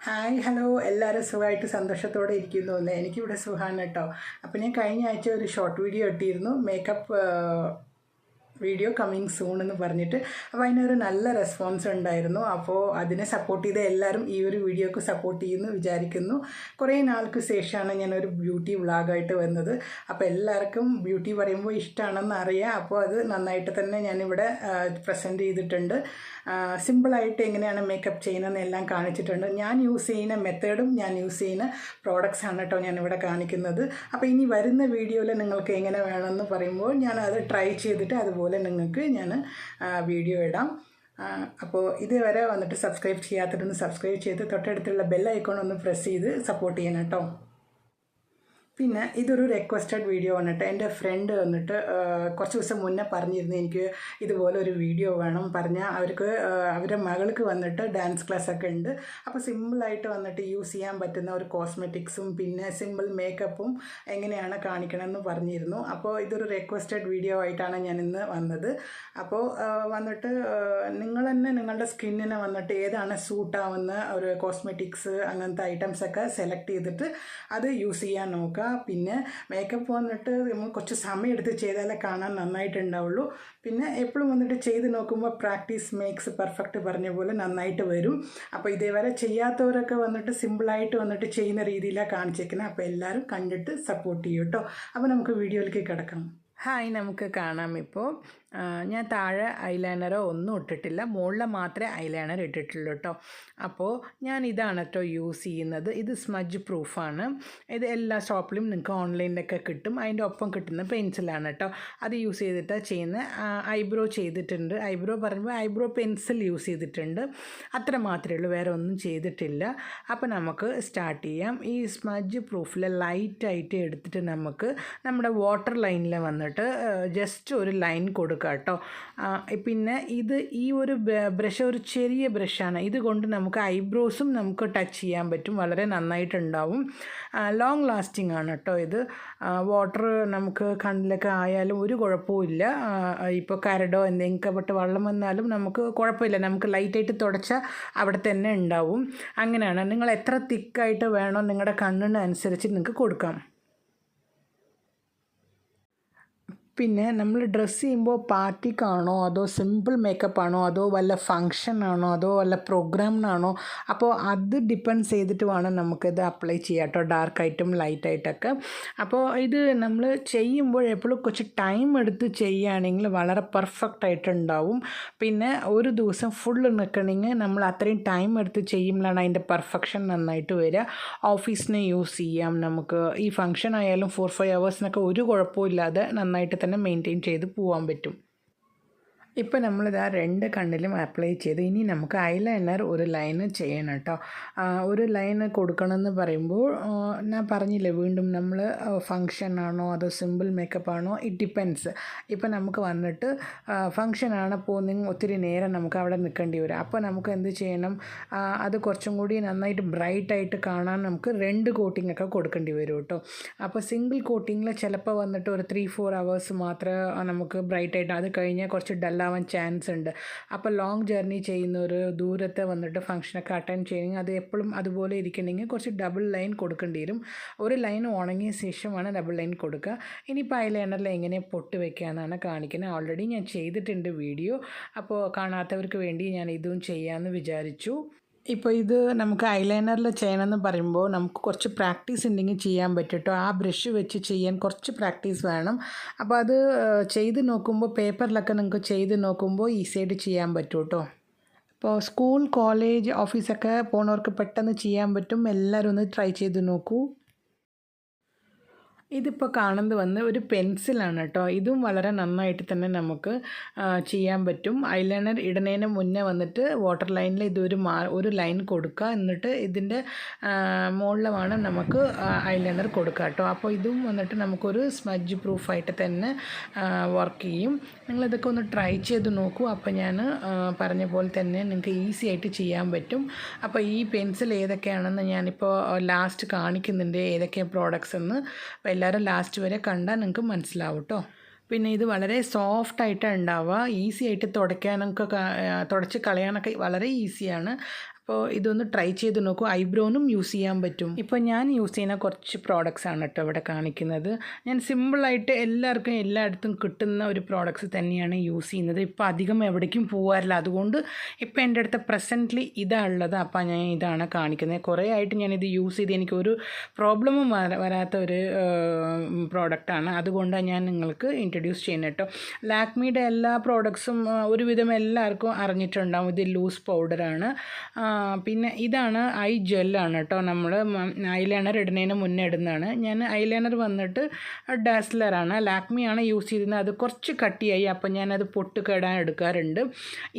Hi hello എല്ലാവരും സുഖമായിട്ട് സന്തോഷത്തോടെ ഇരിക്കുന്നു എന്ന് എനിക്കിവിടെ സുഖമാണ് കേട്ടോ. അപ്പോൾ ഞാൻ കഴിഞ്ഞ ആഴ്ച ഒരു ഷോർട്ട് വീഡിയോ ഇട്ടിരുന്നു മേക്കപ്പ് വീഡിയോ കമ്മിങ് സൂൺ എന്ന് പറഞ്ഞിട്ട്. അപ്പോൾ അതിനൊരു നല്ല റെസ്പോൺസ് ഉണ്ടായിരുന്നു. അപ്പോൾ അതിനെ സപ്പോർട്ട് ചെയ്ത എല്ലാവരും ഈ ഒരു വീഡിയോക്ക് സപ്പോർട്ട് ചെയ്യുന്നു വിചാരിക്കുന്നു. കുറേ നാൾക്ക് ശേഷമാണ് ഞാനൊരു ബ്യൂട്ടി വ്ളോഗായിട്ട് വന്നത്. അപ്പോൾ എല്ലാവർക്കും ബ്യൂട്ടി പറയുമ്പോൾ ഇഷ്ടമാണെന്ന് അറിയാം. അപ്പോൾ അത് നന്നായിട്ട് തന്നെ ഞാനിവിടെ പ്രസൻറ്റ് ചെയ്തിട്ടുണ്ട്. സിമ്പിളായിട്ട് എങ്ങനെയാണ് മേക്കപ്പ് ചെയ്യുന്നതെന്ന് എല്ലാം കാണിച്ചിട്ടുണ്ട്. ഞാൻ യൂസ് ചെയ്യുന്ന മെത്തേഡും ഞാൻ യൂസ് ചെയ്യുന്ന പ്രോഡക്റ്റ്സാണ് കേട്ടോ ഞാനിവിടെ കാണിക്കുന്നത്. അപ്പോൾ ഇനി വരുന്ന വീഡിയോയിൽ നിങ്ങൾക്ക് എങ്ങനെ വേണമെന്ന് പറയുമ്പോൾ ഞാൻ അത് ട്രൈ ചെയ്തിട്ട് അതുപോലെ നിങ്ങൾക്ക് ഞാൻ വീഡിയോ ഇടാം. അപ്പോൾ ഇതുവരെ വന്നിട്ട് സബ്സ്ക്രൈബ് ചെയ്യാത്തതൊന്ന് സബ്സ്ക്രൈബ് ചെയ്ത് തൊട്ടടുത്തുള്ള ബെൽ ഐക്കോൺ ഒന്ന് പ്രസ് ചെയ്ത് സപ്പോർട്ട് ചെയ്യണം കേട്ടോ. പിന്നെ ഇതൊരു റിക്വസ്റ്റഡ് വീഡിയോ വന്നിട്ട് എൻ്റെ ഫ്രണ്ട് വന്നിട്ട് കുറച്ച് ദിവസം മുന്നേ പറഞ്ഞിരുന്നു എനിക്ക് ഇതുപോലെ ഒരു വീഡിയോ വേണം. പറഞ്ഞാൽ അവരുടെ മകൾക്ക് വന്നിട്ട് ഡാൻസ് ക്ലാസ്സൊക്കെ ഉണ്ട്. അപ്പോൾ സിമ്പിളായിട്ട് വന്നിട്ട് യൂസ് ചെയ്യാൻ പറ്റുന്ന ഒരു കോസ്മെറ്റിക്സും പിന്നെ സിമ്പിൾ മേക്കപ്പും എങ്ങനെയാണ് കാണിക്കണമെന്ന് പറഞ്ഞിരുന്നു. അപ്പോൾ ഇതൊരു റിക്വസ്റ്റഡ് വീഡിയോ ആയിട്ടാണ് ഞാൻ ഇന്ന് വന്നത്. അപ്പോൾ വന്നിട്ട് നിങ്ങൾ തന്നെ നിങ്ങളുടെ സ്കിന്നിനെ വന്നിട്ട് ഏതാണ് സൂട്ടാവുന്ന ഒരു കോസ്മെറ്റിക്സ് അങ്ങനത്തെ ഐറ്റംസൊക്കെ സെലക്ട് ചെയ്തിട്ട് അത് യൂസ് ചെയ്യാൻ നോക്കുക. പിന്നെ മേക്കപ്പ് വന്നിട്ട് നമ്മൾ കുറച്ച് സമയം എടുത്ത് ചെയ്താലേ കാണാൻ നന്നായിട്ടുണ്ടാവുള്ളൂ. പിന്നെ എപ്പോഴും വന്നിട്ട് ചെയ്ത് നോക്കുമ്പോൾ പ്രാക്ടീസ് മേക്സ് പെർഫെക്റ്റ് പറഞ്ഞ പോലെ നന്നായിട്ട് വരും. അപ്പോൾ ഇതേവരെ ചെയ്യാത്തവരൊക്കെ വന്നിട്ട് സിമ്പിളായിട്ട് വന്നിട്ട് ചെയ്യുന്ന രീതിയിലാണ് കാണിച്ചേക്കുന്നത്. അപ്പോൾ എല്ലാവരും കണ്ടിട്ട് സപ്പോർട്ട് ചെയ്യും കേട്ടോ. അപ്പോൾ നമുക്ക് വീഡിയോയിലേക്ക് കിടക്കാം. ഹായ്, നമുക്ക് കാണാം. ഇപ്പോൾ ഞാൻ താഴെ ഐലൈനറോ ഒന്നും ഇട്ടിട്ടില്ല, മുകളിൽ മാത്രമേ ഐലൈനർ ഇട്ടിട്ടുള്ളൂ കേട്ടോ. അപ്പോൾ ഞാൻ ഇതാണ് കേട്ടോ യൂസ് ചെയ്യുന്നത്. ഇത് സ്മഡ്ജ് പ്രൂഫാണ്. ഇത് എല്ലാ ഷോപ്പിലും നിങ്ങൾക്ക് ഓൺലൈനിലൊക്കെ കിട്ടും. അതിൻ്റെ ഒപ്പം കിട്ടുന്ന പെൻസിലാണ് കേട്ടോ. അത് യൂസ് ചെയ്തിട്ടാണ് ചെയ്യുന്നത്. ഐബ്രോ ചെയ്തിട്ടുണ്ട്. ഐബ്രോ പറയുമ്പോൾ ഐബ്രോ പെൻസിൽ യൂസ് ചെയ്തിട്ടുണ്ട്. അത്ര മാത്രമേ ഉള്ളൂ, വേറെ ഒന്നും ചെയ്തിട്ടില്ല. അപ്പോൾ നമുക്ക് സ്റ്റാർട്ട് ചെയ്യാം. ഈ സ്മഡ്ജ് പ്രൂഫിൽ ലൈറ്റായിട്ട് എടുത്തിട്ട് നമുക്ക് നമ്മുടെ വാട്ടർ ലൈനിൽ വന്നിട്ട് ജസ്റ്റ് ഒരു ലൈൻ കൊടുക്കുക കേട്ടോ. പിന്നെ ഈ ഒരു ബ്രഷ് ഒരു ചെറിയ ബ്രഷാണ്. ഇതുകൊണ്ട് നമുക്ക് ഐബ്രോസും നമുക്ക് ടച്ച് ചെയ്യാൻ പറ്റും. വളരെ നന്നായിട്ടുണ്ടാവും. ലോങ് ലാസ്റ്റിംഗ് ആണ് കേട്ടോ ഇത്. വാട്ടർ നമുക്ക് കണ്ണിലൊക്കെ ആയാലും ഒരു കുഴപ്പമില്ല. ഇപ്പോൾ കരടോ എന്തെങ്കിലും പെട്ട് വെള്ളം വന്നാലും നമുക്ക് കുഴപ്പമില്ല. നമുക്ക് ലൈറ്റായിട്ട് തുടച്ചാൽ അവിടെ തന്നെ ഉണ്ടാവും. അങ്ങനെയാണ്. നിങ്ങൾ എത്ര തിക്കായിട്ട് വേണോ നിങ്ങളുടെ കണ്ണിനനുസരിച്ച് നിങ്ങൾക്ക് കൊടുക്കാം. പിന്നെ നമ്മൾ ഡ്രസ്സ് ചെയ്യുമ്പോൾ പാർട്ടിക്കാണോ അതോ സിമ്പിൾ മേക്കപ്പാണോ അതോ വല്ല ഫങ്ഷനാണോ അതോ വല്ല പ്രോഗ്രാമിനാണോ, അപ്പോൾ അത് ഡിപ്പെൻഡ്സ് ചെയ്തിട്ട് വേണം നമുക്കിത് അപ്ലൈ ചെയ്യാം കേട്ടോ, ഡാർക്കായിട്ടും ലൈറ്റായിട്ടൊക്കെ. അപ്പോൾ ഇത് നമ്മൾ ചെയ്യുമ്പോൾ എപ്പോഴും കുറച്ച് ടൈം എടുത്ത് ചെയ്യുകയാണെങ്കിൽ വളരെ പെർഫെക്റ്റ് ആയിട്ടുണ്ടാവും. പിന്നെ ഒരു ദിവസം ഫുള്ള് നിൽക്കണമെങ്കിൽ നമ്മൾ അത്രയും ടൈം എടുത്ത് ചെയ്യുമ്പോഴാണ് അതിൻ്റെ പെർഫെക്ഷൻ നന്നായിട്ട് വരിക. ഓഫീസിന് യൂസ് ചെയ്യാം നമുക്ക്. ഈ ഫങ്ഷൻ ആയാലും 4-5 hours ഒരു കുഴപ്പമില്ലാതെ നന്നായിട്ട് തന്നെ മെയിൻറ്റെയിൻ ചെയ്ത് പോകാൻ പറ്റും. ഇപ്പോൾ നമ്മളിതാ 2 കണ്ണിലും അപ്ലൈ ചെയ്ത് ഇനി നമുക്ക് ഐലൈനർ ഒരു ലൈന് ചെയ്യണം കേട്ടോ. ഒരു ലൈന് കൊടുക്കണമെന്ന് പറയുമ്പോൾ ഞാൻ പറഞ്ഞില്ലേ, വീണ്ടും നമ്മൾ ഫങ്ഷനാണോ അതോ സിമ്പിൾ മേക്കപ്പാണോ, ഇറ്റ് ഡിപ്പെൻസ്. ഇപ്പോൾ നമുക്ക് വന്നിട്ട് ഫങ്ഷനാണ് പോകുന്നെങ്കിൽ ഒത്തിരി നേരം നമുക്ക് അവിടെ നിൽക്കേണ്ടി വരും. അപ്പോൾ നമുക്ക് എന്ത് ചെയ്യണം, അത് കുറച്ചും കൂടി നന്നായിട്ട് ബ്രൈറ്റായിട്ട് കാണാൻ നമുക്ക് 2 കോട്ടിങ്ങൊക്കെ കൊടുക്കേണ്ടി വരും കേട്ടോ. അപ്പോൾ സിംഗിൾ കോട്ടിങ്ങിൽ ചിലപ്പോൾ വന്നിട്ട് ഒരു 3-4 hours മാത്രമേ നമുക്ക് ബ്രൈറ്റായിട്ട്, അത് കഴിഞ്ഞാൽ കുറച്ച് ഡല്ലാവാൻ ചാൻസ് ഉണ്ട്. അപ്പോൾ ലോങ് ജേർണി ചെയ്യുന്ന ഒരു ദൂരത്തെ വന്നിട്ട് ഫംഗ്ഷനൊക്കെ അറ്റൻഡ് ചെയ്യണമെങ്കിൽ അത് എപ്പോഴും അതുപോലെ ഇരിക്കണമെങ്കിൽ കുറച്ച് ഡബിൾ ലൈൻ കൊടുക്കേണ്ടി വരും. ഒരു ലൈൻ ഉണങ്ങിയ ശേഷമാണ് ഡബിൾ ലൈൻ കൊടുക്കുക. ഇനിയിപ്പോൾ ഐലൈനറിൽ എങ്ങനെ പൊട്ട് വയ്ക്കാമെന്നാണ് കാണിക്കുന്നത്. ഓൾറെഡി ഞാൻ ചെയ്തിട്ടുണ്ട് വീഡിയോ. അപ്പോൾ കാണാത്തവർക്ക് വേണ്ടി ഞാൻ ഇതും ചെയ്യാമെന്ന് വിചാരിച്ചു. ഇപ്പോൾ ഇത് നമുക്ക് ഐലൈനറിൽ ചെയ്യണമെന്ന് പറയുമ്പോൾ നമുക്ക് കുറച്ച് പ്രാക്ടീസ് ഉണ്ടെങ്കിൽ ചെയ്യാൻ പറ്റും കേട്ടോ. ആ ബ്രഷ് വെച്ച് ചെയ്യാൻ കുറച്ച് പ്രാക്ടീസ് വേണം. അപ്പോൾ അത് ചെയ്ത് നോക്കുമ്പോൾ പേപ്പറിലൊക്കെ നിങ്ങൾക്ക് ചെയ്ത് നോക്കുമ്പോൾ ഈസിയായിട്ട് ചെയ്യാൻ പറ്റും കേട്ടോ. ഇപ്പോൾ സ്കൂൾ, കോളേജ്, ഓഫീസൊക്കെ പോകുന്നവർക്ക് പെട്ടെന്ന് ചെയ്യാൻ പറ്റും. എല്ലാവരും ഒന്ന് ട്രൈ ചെയ്ത് നോക്കൂ. ഇതിപ്പോൾ കാണുന്നത് വന്ന് ഒരു പെൻസിലാണ് കേട്ടോ. ഇതും വളരെ നന്നായിട്ട് തന്നെ നമുക്ക് ചെയ്യാൻ പറ്റും. ഐലൈനർ ഇടുന്നതിന് മുന്നേ വന്നിട്ട് വാട്ടർ ലൈനിൽ ഒരു ലൈൻ കൊടുക്കുക. എന്നിട്ട് ഇതിൻ്റെ മുകളിൽ വേണം നമുക്ക് ഐലൈനർ കൊടുക്കുക കേട്ടോ. അപ്പോൾ ഇതും വന്നിട്ട് നമുക്കൊരു സ്മഡ്ജ് പ്രൂഫായിട്ട് തന്നെ വർക്ക് ചെയ്യും. നിങ്ങളിതൊക്കെ ഒന്ന് ട്രൈ ചെയ്ത് നോക്കൂ. അപ്പോൾ ഞാൻ പറഞ്ഞ പോലെ തന്നെ നിങ്ങൾക്ക് ഈസി ആയിട്ട് ചെയ്യാൻ പറ്റും. അപ്പോൾ ഈ പെൻസിൽ ഏതൊക്കെയാണെന്ന് ഞാനിപ്പോൾ ലാസ്റ്റ് കാണിക്കുന്നുണ്ട്, ഏതൊക്കെ പ്രോഡക്റ്റ്സ് എന്ന്. എല്ലാവരും ലാസ്റ്റ് വരെ കണ്ടാൽ നിങ്ങൾക്ക് മനസ്സിലാവും കേട്ടോ. പിന്നെ ഇത് വളരെ സോഫ്റ്റായിട്ടാണ് ഉണ്ടാവുക. ഈസി ആയിട്ട് തുടയ്ക്കാനൊക്കെ തുടച്ച് കളയാനൊക്കെ വളരെ ഈസിയാണ്. അപ്പോൾ ഇതൊന്ന് ട്രൈ ചെയ്ത് നോക്കൂ. ഐബ്രോനും യൂസ് ചെയ്യാൻ പറ്റും. ഇപ്പോൾ ഞാൻ യൂസ് ചെയ്യുന്ന കുറച്ച് പ്രോഡക്റ്റ്സ് ആണ് കേട്ടോ ഇവിടെ കാണിക്കുന്നത്. ഞാൻ സിമ്പിളായിട്ട് എല്ലാവർക്കും എല്ലായിടത്തും കിട്ടുന്ന ഒരു പ്രോഡക്റ്റ്സ് തന്നെയാണ് യൂസ് ചെയ്യുന്നത്. ഇപ്പോൾ അധികം എവിടേക്കും പോകാറില്ല, അതുകൊണ്ട് ഇപ്പോൾ എൻ്റെ അടുത്ത് പ്രസൻ്റ്ലി ഇതാണ് ഉള്ളത്. അപ്പോൾ ഞാൻ ഇതാണ് കാണിക്കുന്നത്. കുറേ ആയിട്ട് ഞാനിത് യൂസ് ചെയ്ത് എനിക്കൊരു പ്രോബ്ലമും വരാത്ത ഒരു പ്രോഡക്റ്റാണ്. അതുകൊണ്ടാണ് ഞാൻ നിങ്ങൾക്ക് ഇൻട്രൊഡ്യൂസ് ചെയ്യുന്നത് കേട്ടോ. ലാക്മിയുടെ എല്ലാ പ്രോഡക്ട്സും ഒരുവിധം എല്ലാവർക്കും അറിഞ്ഞിട്ടുണ്ടാവും. ഇത് ലൂസ് പൗഡറാണ്. പിന്നെ ഇതാണ് ഐ ജെല്ലാണ് കേട്ടോ. നമ്മൾ ഐലൈനർ ഇടുന്നതിന് മുന്നേ ഇടുന്നതാണ്. ഞാൻ ഐലൈനർ വന്നിട്ട് ഡാസ്ലറാണ്, ലാക്മിയാണ് യൂസ് ചെയ്യുന്നത്. അത് കുറച്ച് കട്ടിയായി, അപ്പോൾ ഞാനത് പൊട്ട് കേടാൻ എടുക്കാറുണ്ട്.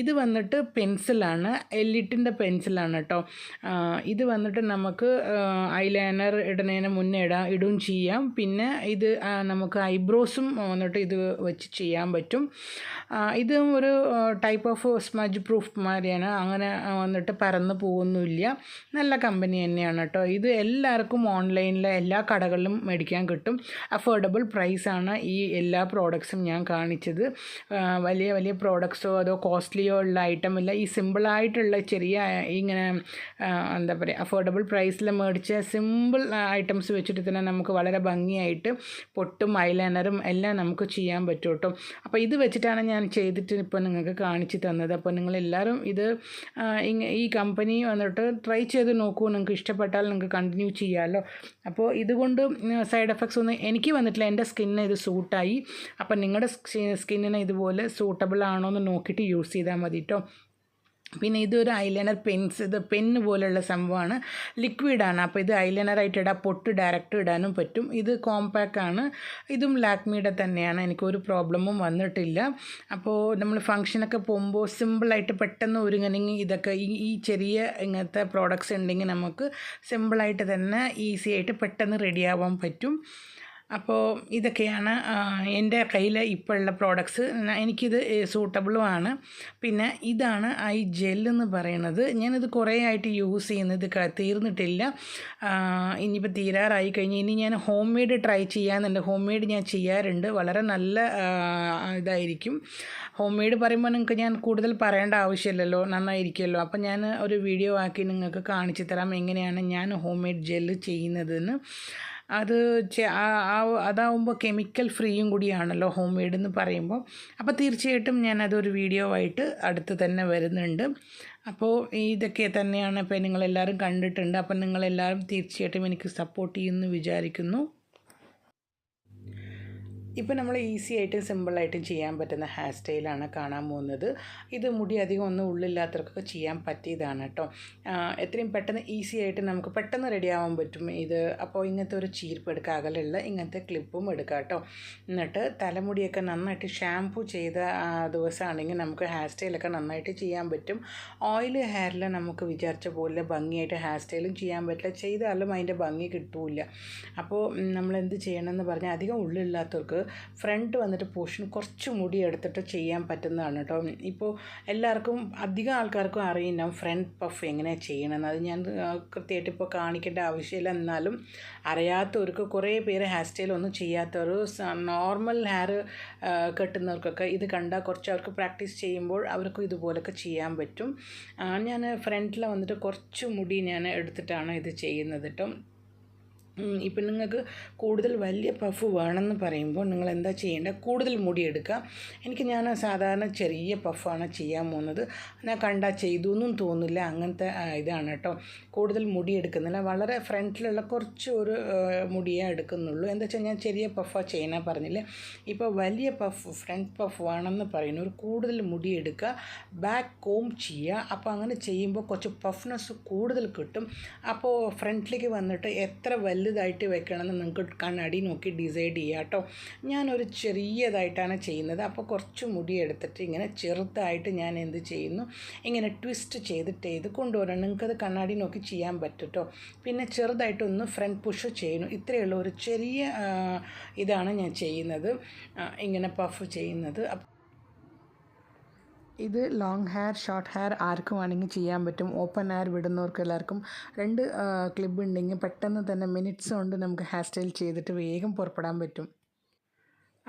ഇത് വന്നിട്ട് പെൻസിലാണ്, എല്ലിറ്റിൻ്റെ പെൻസിലാണ് കേട്ടോ. ഇത് വന്നിട്ട് നമുക്ക് ഐലൈനർ ഇടുന്നതിന് മുന്നേ ഇടുകയും ചെയ്യാം. പിന്നെ ഇത് നമുക്ക് ഐബ്രോസും വന്നിട്ട് ഇത് വെച്ച് ചെയ്യാൻ പറ്റും. ഇതും ഒരു ടൈപ്പ് ഓഫ് സ്മജ് പ്രൂഫ് മാതിരിയാണ്. അങ്ങനെ വന്നിട്ട് പരന്ന് പോകുന്നില്ല. നല്ല കമ്പനി തന്നെയാണ് കേട്ടോ. ഇത് എല്ലാവർക്കും ഓൺലൈനിലെ എല്ലാ കടകളിലും മേടിക്കാൻ കിട്ടും. അഫോർഡബിൾ പ്രൈസാണ് ഈ എല്ലാ പ്രോഡക്ട്സും ഞാൻ കാണിച്ചത്. വലിയ വലിയ പ്രോഡക്ട്സോ അതോ കോസ്റ്റ്ലിയോ ഉള്ള ഐറ്റം ഇല്ല. ഈ സിമ്പിളായിട്ടുള്ള ചെറിയ ഇങ്ങനെ എന്താ പറയുക, അഫോർഡബിൾ പ്രൈസിൽ മേടിച്ച സിമ്പിൾ ഐറ്റംസ് വെച്ചിട്ട് തന്നെ നമുക്ക് വളരെ ഭംഗിയായിട്ട് പൊട്ടും ഐലൈനറും എല്ലാം നമുക്ക് ചെയ്യാൻ പറ്റും കേട്ടോ. അപ്പോൾ ഇത് വെച്ചിട്ടാണ് ഞാൻ ചെയ്തിട്ട് ഇപ്പോൾ നിങ്ങൾക്ക് കാണിച്ചു തന്നത്. അപ്പോൾ നിങ്ങളെല്ലാവരും ഇത് ഈ കമ്പനി വന്നിട്ട് ട്രൈ ചെയ്ത് നോക്കൂ. നിങ്ങൾക്ക് ഇഷ്ടപ്പെട്ടാൽ നിങ്ങൾക്ക് കണ്ടിന്യൂ ചെയ്യാമല്ലോ. അപ്പോൾ ഇതുകൊണ്ട് സൈഡ് എഫക്ട്സ് ഒന്നും എനിക്ക് വന്നിട്ടില്ല. എൻ്റെ സ്കിന്നിന് ഇത് സൂട്ടായി. അപ്പം നിങ്ങളുടെ സ്കിന്നിന് ഇതുപോലെ സൂട്ടബിൾ ആണോ എന്ന് നോക്കിയിട്ട് യൂസ് ചെയ്താൽ മതി കേട്ടോ. പിന്നെ ഇതൊരു ഐലൈനർ ഇത് പെന്ന് പോലെയുള്ള സംഭവമാണ്, ലിക്വിഡാണ്. അപ്പോൾ ഇത് ഐലൈനറായിട്ട് ഇടാം, പൊട്ട് ഡയറക്റ്റ് ഇടാനും പറ്റും. ഇത് കോമ്പാക്റ്റാണ്. ഇതും ലാക്മിയുടെ തന്നെയാണ്. എനിക്കൊരു പ്രോബ്ലമും വന്നിട്ടില്ല. അപ്പോൾ നമ്മൾ ഫംഗ്ഷനൊക്കെ പോകുമ്പോൾ സിമ്പിളായിട്ട് പെട്ടെന്ന് ഒരുങ്ങണമെങ്കിൽ ഇതൊക്കെ ഈ ചെറിയ ഇങ്ങനത്തെ പ്രോഡക്റ്റ്സ് ഉണ്ടെങ്കിൽ നമുക്ക് സിമ്പിളായിട്ട് തന്നെ ഈസി ആയിട്ട് പെട്ടെന്ന് റെഡിയാവാൻ പറ്റും. അപ്പോൾ ഇതൊക്കെയാണ് എൻ്റെ കയ്യിൽ ഇപ്പോൾ ഉള്ള പ്രോഡക്ട്സ്. എനിക്കിത് സൂട്ടബിളുമാണ്. പിന്നെ ഇതാണ് ഐ ജെല്ലെന്ന് പറയുന്നത്. ഞാനിത് കുറേ ആയിട്ട് യൂസ് ചെയ്യുന്നത്, തീർന്നിട്ടില്ല. ഇനിയിപ്പോൾ തീരാറായി കഴിഞ്ഞ് ഇനി ഞാൻ ഹോം മെയ്ഡ് ട്രൈ ചെയ്യാമെന്നുണ്ട്. ഹോം മെയ്ഡ് ഞാൻ ചെയ്യാറുണ്ട്, വളരെ നല്ല ഇതായിരിക്കും. ഹോം മെയ്ഡ് പറയുമ്പോൾ നിങ്ങൾക്ക് ഞാൻ കൂടുതൽ പറയേണ്ട ആവശ്യമില്ലല്ലോ, നന്നായിരിക്കുമല്ലോ. അപ്പം ഞാൻ ഒരു വീഡിയോ ആക്കി നിങ്ങൾക്ക് കാണിച്ചു തരാം എങ്ങനെയാണ് ഞാൻ ഹോം മെയ്ഡ് ജെല്ല് ചെയ്യുന്നതെന്ന്. അത് അതാവുമ്പോൾ കെമിക്കൽ ഫ്രീയും കൂടിയാണല്ലോ ഹോം മെയ്ഡ് എന്ന് പറയുമ്പോൾ. അപ്പോൾ തീർച്ചയായിട്ടും ഞാനതൊരു വീഡിയോ ആയിട്ട് അടുത്ത് തന്നെ വരുന്നുണ്ട്. അപ്പോൾ ഇതൊക്കെ തന്നെയാണ് ഇപ്പോൾ നിങ്ങളെല്ലാവരും കണ്ടിട്ടുണ്ട്. അപ്പം നിങ്ങളെല്ലാവരും തീർച്ചയായിട്ടും എനിക്ക് സപ്പോർട്ട് ചെയ്യുമെന്ന് വിചാരിക്കുന്നു. ഇപ്പോൾ നമ്മൾ ഈസി ആയിട്ടും സിമ്പിളായിട്ടും ചെയ്യാൻ പറ്റുന്ന ഹെയർ സ്റ്റൈലാണ് കാണാൻ പോകുന്നത്. ഇത് മുടി അധികം ഒന്നും ഉള്ളില്ലാത്തവർക്കൊക്കെ ചെയ്യാൻ പറ്റിയതാണ് കേട്ടോ. എത്രയും പെട്ടെന്ന് ഈസി ആയിട്ട് നമുക്ക് പെട്ടെന്ന് റെഡിയാവാൻ പറ്റും ഇത്. അപ്പോൾ ഇങ്ങനത്തെ ഒരു ചീർപ്പ് എടുക്കുക, അകലുള്ള ഇങ്ങനത്തെ ക്ലിപ്പും എടുക്കുക കേട്ടോ. എന്നിട്ട് തലമുടിയൊക്കെ നന്നായിട്ട് ഷാംപൂ ചെയ്ത ദിവസമാണെങ്കിൽ നമുക്ക് ഹെയർ സ്റ്റൈലൊക്കെ നന്നായിട്ട് ചെയ്യാൻ പറ്റും. ഓയിൽ ഹെയറിൽ നമുക്ക് വിചാരിച്ച പോലെ ഭംഗിയായിട്ട് ഹെയർ സ്റ്റൈലും ചെയ്യാൻ പറ്റില്ല, ചെയ്താലും അതിൻ്റെ ഭംഗി കിട്ടില്ല. അപ്പോൾ നമ്മളെന്ത് ചെയ്യണമെന്ന് പറഞ്ഞാൽ അധികം ഉള്ളില്ലാത്തവർക്ക് ഫ്രണ്ട് വന്നിട്ട് പോർഷൻ കുറച്ച് മുടി എടുത്തിട്ട് ചെയ്യാൻ പറ്റുന്നതാണ് കേട്ടോ. ഇപ്പോൾ എല്ലാവർക്കും അധികം ആൾക്കാർക്കും അറിയുന്നുണ്ടാവും ഫ്രണ്ട് പഫ് എങ്ങനെയാണ് ചെയ്യണമെന്ന്. അത് ഞാൻ കൃത്യമായിട്ട് ഇപ്പോൾ കാണിക്കേണ്ട ആവശ്യമില്ല. എന്നാലും അറിയാത്തവർക്ക്, കുറേ പേര് ഹെയർ സ്റ്റൈലൊന്നും ചെയ്യാത്തവർ, നോർമൽ ഹെയർ കെട്ടുന്നവർക്കൊക്കെ ഇത് കണ്ടാൽ കുറച്ച് അവർക്ക് പ്രാക്ടീസ് ചെയ്യുമ്പോൾ അവർക്കും ഇതുപോലൊക്കെ ചെയ്യാൻ പറ്റും. ഞാൻ ഫ്രണ്ടിൽ വന്നിട്ട് കുറച്ച് മുടി ഞാൻ എടുത്തിട്ടാണ് ഇത് ചെയ്യുന്നത് കേട്ടോ. ഇപ്പം നിങ്ങൾക്ക് കൂടുതൽ വലിയ പഫ് വേണമെന്ന് പറയുമ്പോൾ നിങ്ങൾ എന്താ ചെയ്യേണ്ടത്, കൂടുതൽ മുടി എടുക്കുക. ഞാൻ സാധാരണ ചെറിയ പഫാണ് ചെയ്യാൻ പോകുന്നത്. ഞാൻ കണ്ടാൽ ചെയ്തു എന്നും തോന്നില്ല, അങ്ങനത്തെ ഇതാണ് കേട്ടോ. കൂടുതൽ മുടി എടുക്കുന്നില്ല, വളരെ ഫ്രണ്ടിലുള്ള കുറച്ച് ഒരു മുടിയേ എടുക്കുന്നുള്ളൂ. എന്താ വെച്ചാൽ ഞാൻ ചെറിയ പഫാണ് ചെയ്യാൻ പറഞ്ഞില്ലേ. ഇപ്പോൾ വലിയ പഫ്, ഫ്രണ്ട് പഫ് വേണമെന്ന് പറയുന്നു, ഒരു കൂടുതൽ മുടി എടുക്കുക, ബാക്ക് കോം ചെയ്യുക. അപ്പോൾ അങ്ങനെ ചെയ്യുമ്പോൾ കുറച്ച് പഫ്നെസ് കൂടുതൽ കിട്ടും. അപ്പോൾ ഫ്രണ്ടിലേക്ക് വന്നിട്ട് എത്ര വലുതായിട്ട് വെക്കണമെന്ന് നിങ്ങൾക്ക് കണ്ണാടി നോക്കി ഡിസൈഡ് ചെയ്യുക കേട്ടോ. ഞാനൊരു ചെറിയതായിട്ടാണ് ചെയ്യുന്നത്. അപ്പോൾ കുറച്ച് മുടി എടുത്തിട്ട് ഇങ്ങനെ ചെറുതായിട്ട് ഞാൻ എന്ത് ചെയ്യുന്നു, ഇങ്ങനെ ട്വിസ്റ്റ് ചെയ്ത് കൊണ്ടുവരണം. നിങ്ങൾക്കത് കണ്ണാടി നോക്കി ചെയ്യാൻ പറ്റും കേട്ടോ. പിന്നെ ചെറുതായിട്ടൊന്ന് ഫ്രണ്ട് പുഷ് ചെയ്യുന്നു. ഇത്രയുള്ള ഒരു ചെറിയ ഇതാണ് ഞാൻ ചെയ്യുന്നത്, ഇങ്ങനെ പഫ് ചെയ്യുന്നത്. ഇത് ലോങ് ഹെയർ, ഷോർട്ട് ഹെയർ ആർക്കും വേണമെങ്കിൽ ചെയ്യാൻ പറ്റും. ഓപ്പൺ ഹെയർ വിടുന്നവർക്ക് എല്ലാവർക്കും 2 ക്ലിപ്പ് ഉണ്ടെങ്കിൽ പെട്ടെന്ന് തന്നെ മിനിറ്റ്സ് കൊണ്ട് നമുക്ക് ഹെയർ സ്റ്റൈൽ ചെയ്തിട്ട് വേഗം പുറപ്പെടാൻ പറ്റും.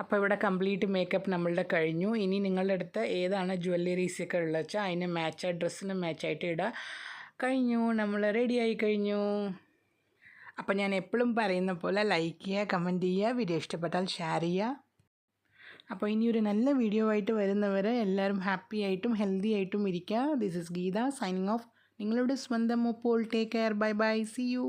അപ്പോൾ ഇവിടെ കംപ്ലീറ്റ് മേക്കപ്പ് നമ്മളുടെ കഴിഞ്ഞു. ഇനി നിങ്ങളുടെ അടുത്ത് ഏതാണ് ജ്വല്ലറീസൊക്കെ ഉള്ളത് വെച്ചാൽ അതിന് മാച്ചായ ഡ്രസ്സിന് മാച്ചായിട്ട് ഇടുക. കഴിഞ്ഞു, നമ്മൾ റെഡിയായി കഴിഞ്ഞു. അപ്പോൾ ഞാൻ എപ്പോഴും പറയുന്ന പോലെ ലൈക്ക് ചെയ്യുക, കമൻറ്റ് ചെയ്യുക, വീഡിയോ ഇഷ്ടപ്പെട്ടാൽ ഷെയർ ചെയ്യുക. അപ്പോൾ ഇനിയൊരു നല്ല വീഡിയോ ആയിട്ട് വരുന്നവരെ എല്ലാവരും ഹാപ്പി ആയിട്ടും ഹെൽത്തി ആയിട്ടും ഇരിക്കുക. This is Geetha signing off. നിങ്ങളുടെ സ്വന്തം ഒപ്പോൾ. Take care. Bye bye. See U.